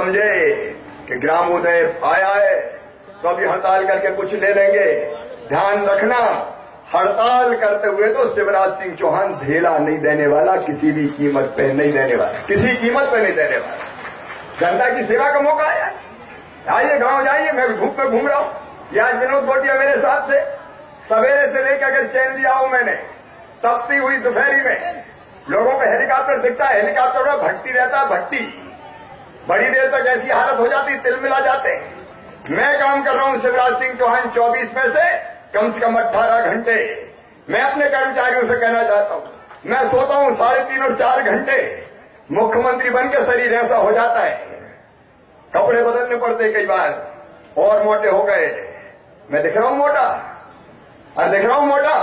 समझे कि ग्रामोदय आया है तो अभी हड़ताल करके कुछ ले लेंगे। ध्यान रखना, हड़ताल करते हुए तो शिवराज सिंह चौहान ढेला नहीं देने वाला, किसी भी कीमत पे नहीं देने वाला, किसी कीमत पे नहीं देने वाला। जनता की सेवा का मौका आया, आइए गांव जाइए। मैं धूप में घूम रहा हूं। ये आज विनोद गोटिया मेरे साथ थे, सवेरे से लेकर अगर चैन लिया हूं मैंने, तपती हुई दोपहरी में लोगों को हेलीकॉप्टर दिखता है, हेलीकॉप्टर में भट्टी रहता है, भट्टी बड़ी देर तक ऐसी हालत हो जाती, तिल मिला जाते। मैं काम कर रहा हूं शिवराज सिंह चौहान 24 में से कम 18 घंटे। मैं अपने कर्मचारियों से कहना चाहता हूं, मैं सोता हूं 3.5 और 4 घंटे। मुख्यमंत्री बन के शरीर ऐसा हो जाता है, कपड़े बदलने पड़ते कई बार, और मोटे हो गए। मैं दिख रहा हूं मोटा, और दिख रहा हूं मोटा,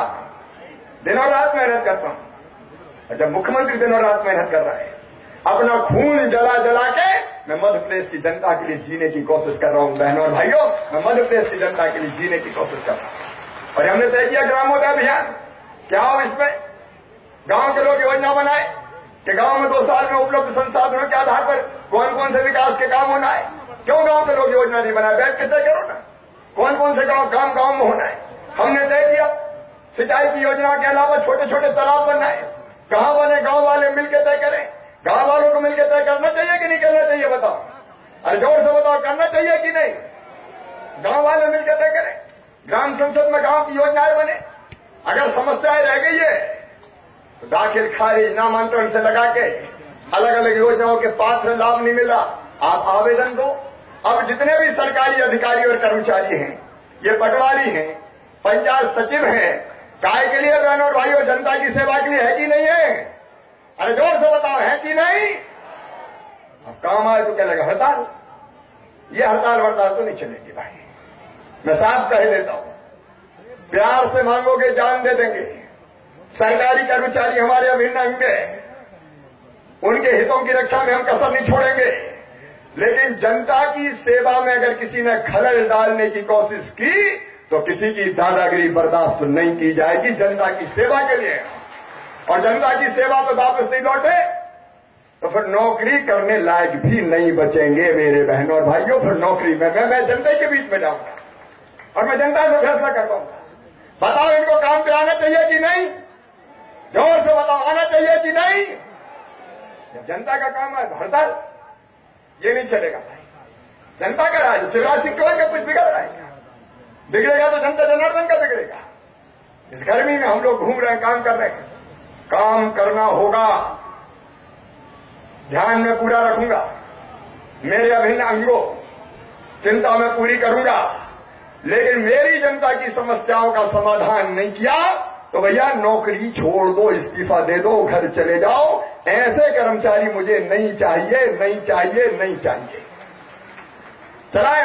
दिनों रात मेहनत करता हूं। जब मुख्यमंत्री दिनों रात मेहनत कर रहा है, अपना खून जला जला के मैं मध्य प्रदेश की जनता के लिए जीने की कोशिश कर रहा हूं। बहनों और भाइयों, मैं मध्य प्रदेश की जनता के लिए जीने की कोशिश कर रहा हूं। और हमने तय किया ग्रामोदय अभियान, क्या हो इसमें गांव के लोग योजना बनाए कि गांव में 2 साल में उपलब्ध संसाधनों के आधार पर कौन कौन से विकास के काम होना है। क्यों गांव के लोग योजना नहीं बनाए? बैठ के तय करो ना, कौन कौन से काम गांव में होना है। हमने तय किया सिंचाई की योजना के अलावा छोटे छोटे तालाब बनाए। कहां बने, गांव वाले मिलकर तय करें। गांव वालों को मिलकर तय करना चाहिए कि नहीं करना चाहिए? बताओ, अरे जोर से बताओ, करना चाहिए कि नहीं? गांव वाले मिलकर तय करें। ग्राम संसद में गांव की योजनाएं बने। अगर समस्याएं रह गई है तो दाखिल खारिज नामांतरण से लगा के अलग अलग योजनाओं के पात्र लाभ नहीं मिला, आप आवेदन दो। अब जितने भी सरकारी अधिकारी और कर्मचारी हैं, ये पटवारी हैं, पंचायत सचिव हैं, काय के लिए बहनों और भाइयों, जनता की सेवा के लिए है कि नहीं है? अरे जोर से बताओ, है कि नहीं? अब काम आए तो क्या लगा हड़ताल? ये हड़ताल वड़ताल तो नहीं चलेगी भाई, मैं साफ कह देता हूं। प्यार से मांगोगे जान दे देंगे। सरकारी कर्मचारी हमारे अभिन्न अंग हैं, उनके हितों की रक्षा में हम कसर नहीं छोड़ेंगे। लेकिन जनता की सेवा में अगर किसी ने खलल डालने की कोशिश की तो किसी की दादागिरी बर्दाश्त नहीं की जाएगी। जनता की सेवा के लिए, और जनता की सेवा में वापस नहीं लौटे तो फिर नौकरी करने लायक भी नहीं बचेंगे मेरे बहनों और भाइयों। फिर नौकरी में मैं जनता के बीच में जाऊंगा और मैं जनता से फैसला कर पाऊंगा। बताओ, इनको काम पे आना चाहिए कि नहीं? जोर से बताओ, आना चाहिए कि नहीं? जब जनता का काम है हड़ताल, ये नहीं चलेगा भाई। जनता का राज, शिवराज सिंह चौहान का कुछ बिगड़ रहा है? बिगड़ेगा तो जनता जनार्दन का बिगड़ेगा। इस गर्मी में हम लोग घूम रहे हैं, काम कर रहे हैं। काम करना होगा, ध्यान में पूरा रखूंगा। मेरे अभिन्न अंगों चिंता में पूरी करूंगा, लेकिन मेरी जनता की समस्याओं का समाधान नहीं किया तो भैया नौकरी छोड़ दो, इस्तीफा दे दो, घर चले जाओ। ऐसे कर्मचारी मुझे नहीं चाहिए, नहीं चाहिए, नहीं चाहिए। चलाए